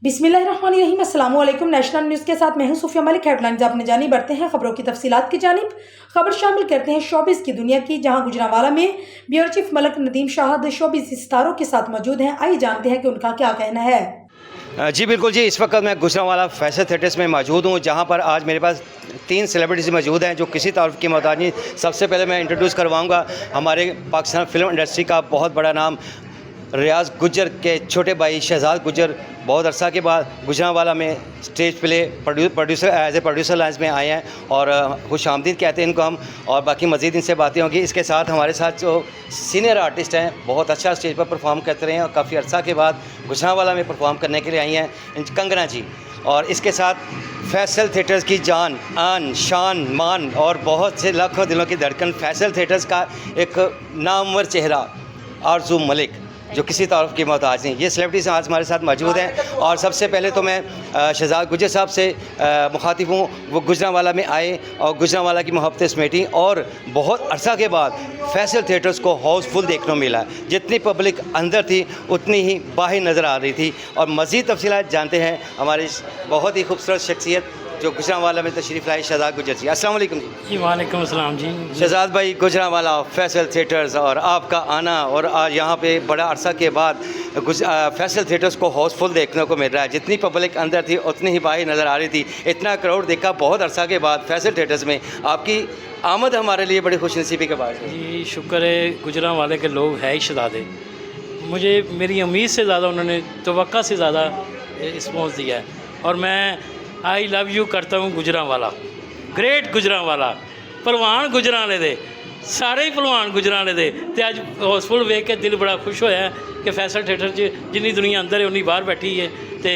बिस्मिल्लाहिर्रहमानिर्रहीम। अस्सलामु अलैकुम। नेशनल न्यूज़ के साथ मैं हूं सूफिया मलिक। हेडलाइंस आपने जानी, बढ़ते हैं खबरों की तफसीलात की जानिब। खबर शामिल करते हैं शोबिस की दुनिया की, जहां गुजरांवाला में bureau chief Malik Nadeem Shahid showbiz सितारों के साथ मौजूद हैं। आइए जानते हैं कि उनका क्या कहना है। जी बिल्कुल जी, इस वक्त मैं गुजरांवाला फैसल थिएटर्स में मौजूद हूँ, जहाँ पर आज मेरे पास 3 सेलिब्रिटीज़ मौजूद हैं जो किसी तारुफ की मोहताज नहीं। सबसे पहले मैं इंट्रोड्यूस करवाऊँगा हमारे पाकिस्तान फिल्म इंडस्ट्री का बहुत बड़ा नाम रियाज गुज्जर के छोटे भाई शहजाद गुज्जर। बहुत अरसा के बाद गुजरांवाला में stage play producer as a producer lines में आए हैं और खुश आमदीद कहते हैं इनको हम, और बाकी मज़ीद इनसे बातें होंगी। इसके साथ हमारे साथ जो सीनियर आर्टिस्ट हैं, बहुत अच्छा स्टेज पर परफॉर्म करते रहे हैं और काफ़ी अरसा के बाद गुजरांवाला में परफॉर्म करने के लिए आई हैं कंगना जी। और इसके साथ फैसल थिएटर्स की जान, आन, शान, मान और बहुत से लाखों दिलों की धड़कन फैसल थिएटर्स का एक नामवर चेहरा आरजू मलिक, जो किसी तारुफ की मोहताज नहीं। ये सेलिब्रिटीज़ आज हमारे साथ मौजूद हैं। और सबसे पहले तो मैं शहजाद गुज्जर साहब से मुखातिब हूँ। वो गुजरांवाला में आए और गुजरांवाला की मोहब्बतें समेटी और बहुत अरसा के बाद फैसल थिएटर्स को हाउसफुल देखने को मिला। जितनी पब्लिक अंदर थी उतनी ही बाहर नज़र आ रही थी। और मज़ीद तफसीलात जानते हैं हमारी बहुत ही खूबसूरत शख्सियत जो गुजरांवाला में तशरीफ़ लाए, शहजाद गुज्जर जी। अस्सलाम वालेकुम जी। वालेकुम अस्सलाम जी। शहजाद भाई, गुजरांवाला फैसल थिएटर्स और आपका आना और आज यहाँ पे बड़ा अरसा के बाद फैसल थिएटर्स को हाउसफुल देखने को मिल रहा है। जितनी पब्लिक अंदर थी उतनी ही बाहर नज़र आ रही थी। इतना क्राउड देखा बहुत अरसा के बाद फैसल थिएटर्स में। आपकी आमद हमारे लिए बड़ी खुशनसीबी के बाद है जी। शुक्र है गुजरांवाले के लोग है ही शहजादे। मुझे मेरी उम्मीद से ज़्यादा उन्होंने तवक्का से ज़्यादा रिस्पॉन्स दिया है और मैं आई लव यू करता हूँ गुजरांवाला। ग्रेट गुजरांवाला, भलवान गुजरांवाले दे, सारे ही भलवान गुजरांवाले दे। ते अज हाउसफुल वेख के दिल बड़ा खुश होया कि फैसल थिएटर च जिन्नी दुनिया अंदर है उन्नी बाहर बैठी है। तो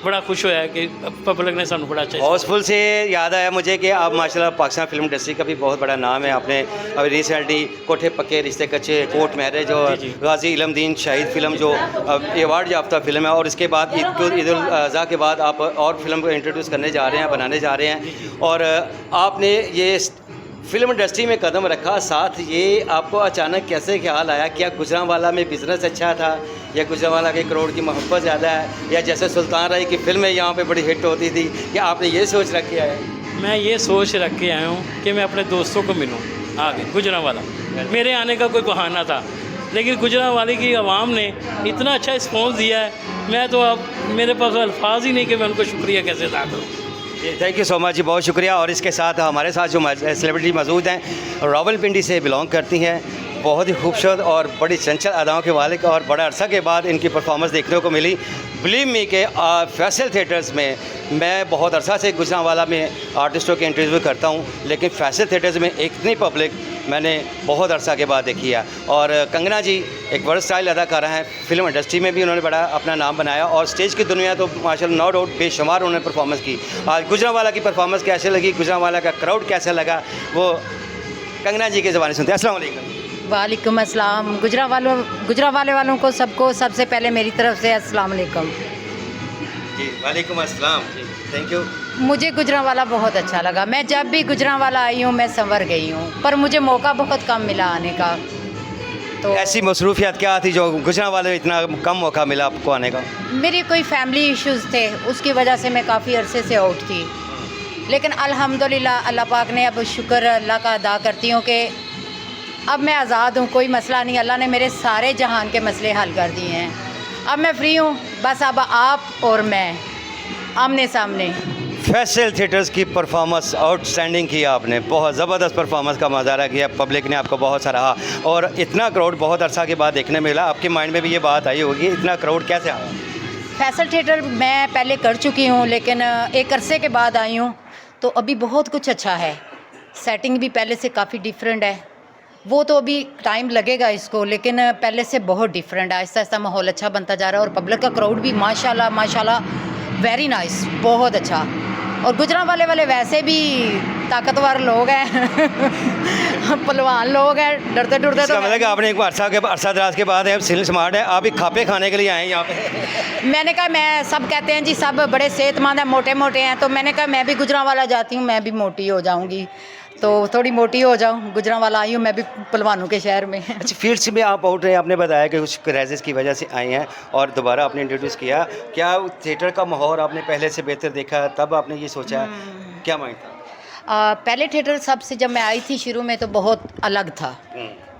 बड़ा खुश होया कि पब्लिक ने सानू बड़ा अच्छा। हाउसफुल से याद आया मुझे कि आप माशाल्लाह पाकिस्तान फिल्म इंडस्ट्री का भी बहुत बड़ा नाम है। आपने अभी रिसेंटली कोठे पक्के रिश्ते कच्चे, कोर्ट मैरिज और गाजी इलमदीन शहीद फिल्म जो अवार्ड याफ्ता फिल्म है, और इसके बाद ईद उल अज़हा के बाद आप और फिल्म को इंट्रोड्यूस करने जा रहे हैं, बनाने जा रहे हैं। और आपने ये फिल्म इंडस्ट्री में कदम रखा, साथ ये आपको अचानक कैसे ख्याल आया? क्या गुजरांवाला में बिज़नेस अच्छा था या गुजरांवाला के करोड़ की मोहब्बत ज़्यादा है, या जैसे सुल्तान राय की फिल्में यहाँ पे बड़ी हिट होती थी, क्या आपने ये सोच रख के आए? मैं ये सोच रख के आया हूँ कि मैं अपने दोस्तों को मिलूँ आगे गुजरांवाला। मेरे आने का कोई बहाना था, लेकिन गुजरांवाले की आवाम ने इतना अच्छा रिस्पॉन्स दिया है, मैं तो अब मेरे पास अल्फाज ही नहीं कि मैं उनको शुक्रिया कैसे अदा करूँ। थैंक यू सो मच जी, बहुत शुक्रिया। और इसके साथ हमारे साथ जो सेलिब्रिटी मौजूद हैं, रावलपिंडी से बिलोंग करती हैं, बहुत ही खूबसूरत और बड़ी चंचल अदाओं के मालिक, और बड़ा अरसा के बाद इनकी परफॉर्मेंस देखने को मिली। बिलीव मी के फैसल थिएटर्स में मैं बहुत अरसा से गुजरांवाला में आर्टिस्टों के इंटरव्यू करता हूँ, लेकिन फैसल थिएटर्स में इतनी पब्लिक मैंने बहुत अरसा के बाद देखी है। और कंगना जी एक वर्सटाइल अदाकारा हैं, फिल्म इंडस्ट्री में भी उन्होंने बड़ा अपना नाम बनाया और स्टेज की दुनिया तो माशाल्लाह नो डाउट बेशुमार उन्होंने परफॉर्मेंस की। आज गुजरांवाला की परफॉर्मेंस कैसे लगी, गुजरांवाला का क्राउड कैसा लगा, वो कंगना जी के ज़बानी सुनते हैं। अस्सलाम वालेकुम। वालेकुम अस्सलाम। गुजरांवाले वालों को सबको सबसे पहले मेरी तरफ से अस्सलाम वालेकुम जी। वालेकुम अस्सलाम जी, थैंक यू। मुझे गुजरांवाला बहुत अच्छा लगा। मैं जब भी गुजरांवाला आई हूँ मैं संवर गई हूँ, पर मुझे मौका बहुत कम मिला आने का। तो ऐसी मसरूफियत क्या थी जो गुजरांवाले में इतना कम मौका मिला आपको आने का? मेरी कोई फैमिली इश्यूज़ थे, उसकी वजह से मैं काफ़ी अरसे से आउट थी। लेकिन अल्हम्दुलिल्लाह अल्लाह पाक ने, अब शुक्र अल्लाह का अदा करती हूँ कि अब मैं आज़ाद हूँ, कोई मसला नहीं। अल्लाह ने मेरे सारे जहान के मसले हल कर दिए हैं। अब मैं फ्री हूँ, बस अब आप और मैं आमने सामने। फैसल थिएटर्स की परफॉर्मेंस आउटस्टैंडिंग किया आपने, बहुत ज़बरदस्त परफॉर्मेंस का मुजाहरा किया, पब्लिक ने आपको बहुत सराहा और इतना क्राउड बहुत अरसा के बाद देखने मिला। आपके माइंड में भी ये बात आई होगी, इतना क्राउड कैसे आया? फैसल थिएटर मैं पहले कर चुकी हूँ, लेकिन एक अरसे के बाद आई हूँ, तो अभी बहुत कुछ अच्छा है। सेटिंग भी पहले से काफ़ी डिफरेंट है। वो तो अभी टाइम लगेगा इसको, लेकिन पहले से बहुत डिफरेंट है। आहिस्ता आहिस्ता माहौल अच्छा बनता जा रहा है और पब्लिक का क्राउड भी माशाल्लाह माशाल्लाह वेरी नाइस, बहुत अच्छा। और गुजरांवाले वाले वैसे भी ताकतवर लोग हैं पहलवान लोग हैं, डरते डरते। तो मतलब कि आपने एक अरसा दराज के बाद है सिल स्मार्ट है, आप भी खापे खाने के लिए आए हैं यहाँ पे? मैंने कहा, मैं सब कहते हैं जी सब बड़े सेहतमंद हैं, मोटे मोटे हैं, तो मैंने कहा मैं भी गुजरांवाला जाती हूँ, मैं भी मोटी हो जाऊँगी। तो थोड़ी मोटी हो जाऊँ। गुजरांवाला आई हूँ मैं भी पहलवानों के शहर में। अच्छा, फील्ड्स में आप आउट रहे, आपने बताया कि कुछ क्राइसिस की वजह से आई हैं और दोबारा आपने इंट्रोड्यूस किया। क्या थिएटर का माहौल आपने पहले से बेहतर देखा, तब आपने ये सोचा, क्या माइंड था? पहले थिएटर सबसे जब मैं आई थी शुरू में तो बहुत अलग था,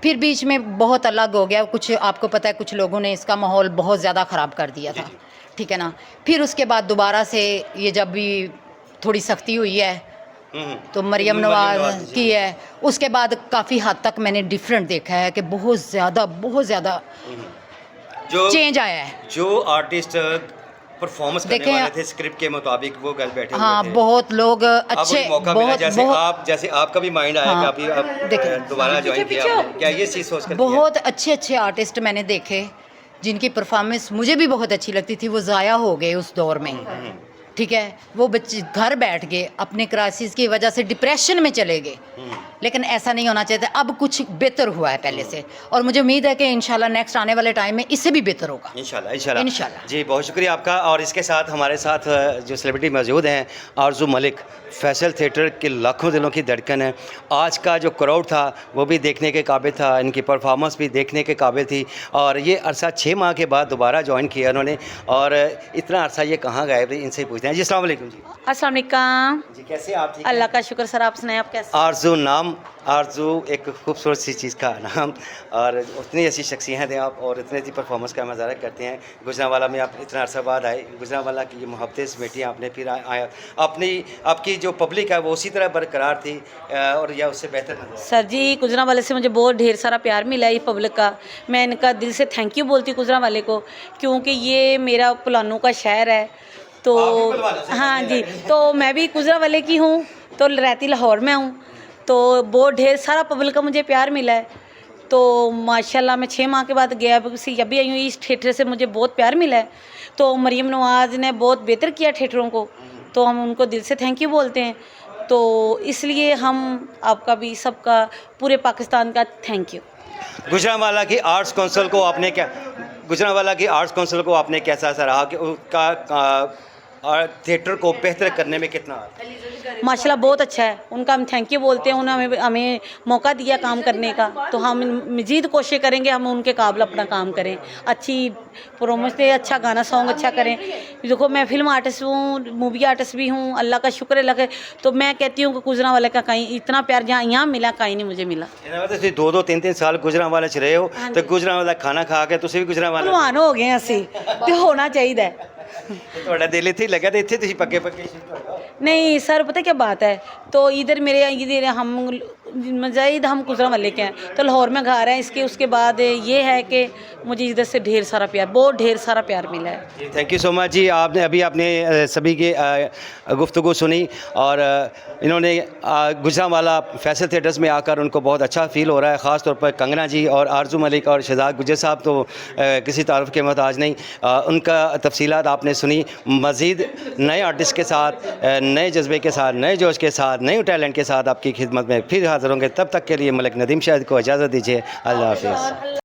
फिर बीच में बहुत अलग हो गया। कुछ आपको पता है कुछ लोगों ने इसका माहौल बहुत ज़्यादा ख़राब कर दिया था, ठीक है ना। फिर उसके बाद दोबारा से ये जब भी थोड़ी सख्ती हुई है तो मरियम नवाज की है, उसके बाद काफ़ी हद तक मैंने डिफरेंट देखा है कि बहुत ज़्यादा जो चेंज आया है। जो आर्टिस्ट परफॉर्मेंस करने देखें, वाले थे स्क्रिप्ट के मुताबिक वो घर बैठे हाँ हुए थे। बहुत लोग अब अच्छे, उन्हें मौका मिला, बहुत जैसे आपका भी माइंड आया हाँ, कि आप देखें। दोबारा ज्वाइन किया आपने। क्या ये चीज़ सोच कर बहुत अच्छे आर्टिस्ट मैंने देखे जिनकी परफॉर्मेंस मुझे भी बहुत अच्छी लगती थी, वो ज़ाया हो गए उस दौर में, ठीक है। वो बच्चे घर बैठ गए, अपने क्राइसिस की वजह से डिप्रेशन में चले गए, लेकिन ऐसा नहीं होना चाहिए था। अब कुछ बेहतर हुआ है पहले से, और मुझे उम्मीद है कि इंशाल्लाह नेक्स्ट आने वाले टाइम में इससे भी बेहतर होगा। इंशाल्लाह जी, बहुत शुक्रिया आपका। और इसके साथ हमारे साथ जो सेलिब्रिटी मौजूद हैं, आरजू मलिक, फैसल थिएटर के लाखों दिलों की धड़कन है। आज का जो क्राउड था वो भी देखने के काबिल था, इनकी परफॉर्मेंस भी देखने के काबिल थी, और ये अरसा 6 माह के बाद दोबारा ज्वाइन किया उन्होंने। और इतना अरसा ये कहाँ गए थे, इनसे पूछते हैं। जी अस्सलाम वालेकुम जी। अस्सलाम वालेकुम जी, कैसे आप? ठीक अल्लाह का शुक्र सर, आप सुनाएं आप कैसे? आरजू नाम, आरजू एक खूबसूरत सी चीज़ का नाम, और उतनी ऐसी शख्सियत हैं आप, और इतनी ऐसी परफॉर्मेंस का मज़ारा करते हैं। गुजरांवाला में आप इतना अरसा बाद आए, गुजरांवाला की ये मोहब्बतें समेटी आपने, फिर आया आपकी जो पब्लिक है वो उसी तरह बरकरार थी और या उससे बेहतर नजर? सर जी, गुजरांवाले से मुझे बहुत ढेर सारा प्यार मिला है, ये पब्लिक का। मैं इनका दिल से थैंक यू बोलती हूँ गुजरांवाले को, क्योंकि ये मेरा पुलानों का शहर है। तो हाँ जी, तो मैं भी गुजरांवाले की हूँ, तो रहती लाहौर में हूँ, तो बहुत ढेर सारा पब्लिक का मुझे प्यार मिला है। तो माशाल्लाह मैं 6 माह के बाद गया अभी आई हूँ, इस थिएटर से मुझे बहुत प्यार मिला है। तो मरियम नवाज़ ने बहुत बेहतर किया थिएटरों को, तो हम उनको दिल से थैंक यू बोलते हैं। तो इसलिए हम आपका भी, सबका, पूरे पाकिस्तान का थैंक यू। गुजरांवाला की आर्ट्स काउंसिल को आपने क्या, गुजरांवाला की आर्ट्स काउंसिल को आपने कैसा सराहा कि उसका थिएटर को बेहतर करने में कितना? माशाल्लाह बहुत अच्छा है, उनका हम थैंक यू बोलते हैं। उन्होंने हमें मौका दिया काम करने का, तो हम मज़ीद कोशिश करेंगे हम उनके काबिल अपना काम करें, अच्छी प्रोमोस दें, अच्छा गाना सॉन्ग अच्छा करें। देखो मैं फिल्म आर्टिस्ट हूँ, मूवी आर्टिस्ट भी हूँ, अल्लाह का शुक्र है लगे। तो मैं कहती हूँ कि गुजरांवाला का कहीं इतना प्यार जहाँ यहाँ मिला कहीं नहीं मुझे मिला। 2-2 3-3 साल गुजरांवाला च रहे हो, तो गुजरांवाला खाना खा के तुम भी गुजरांवाला भलवान हो गए असी, तो होना चाहिए। ਤੁਹਾਡਾ ਦਿਲ ਇੱਥੇ ਹੀ ਲੱਗਾ ਤੇ ਇੱਥੇ ਤੁਸੀਂ ਪੱਕੇ शिफ्ट हो? नहीं सर, पता क्या बात है, तो इधर मेरे इधर हम मज़ीद हम गुजरांवाले के हैं, तो लाहौर में घर है इसके। उसके बाद ये है कि मुझे इधर से ढेर सारा प्यार, बहुत ढेर सारा प्यार मिला है। थैंक यू सो मच जी। आपने सभी के गुफ्तगू सुनी, और इन्होंने गुजरांवाला फैसल थिएटर्स में आकर उनको बहुत अच्छा फ़ील हो रहा है। ख़ास तौर पर कंगना जी और आरजू मलिक और शहजाद गुज्जर साहब तो किसी तारुफ के मोहताज नहीं। उनका तफसीलात आपने सुनी। मज़ीद नए आर्टिस्ट के साथ, नए जज्बे के साथ, नए जोश के साथ, नए टैलेंट के साथ आपकी खिदमत में फिर हाज़िर होंगे। तब तक के लिए मलिक नदीम शाहिद को इजाज़त दीजिए। अल्लाह हाफ़िज़।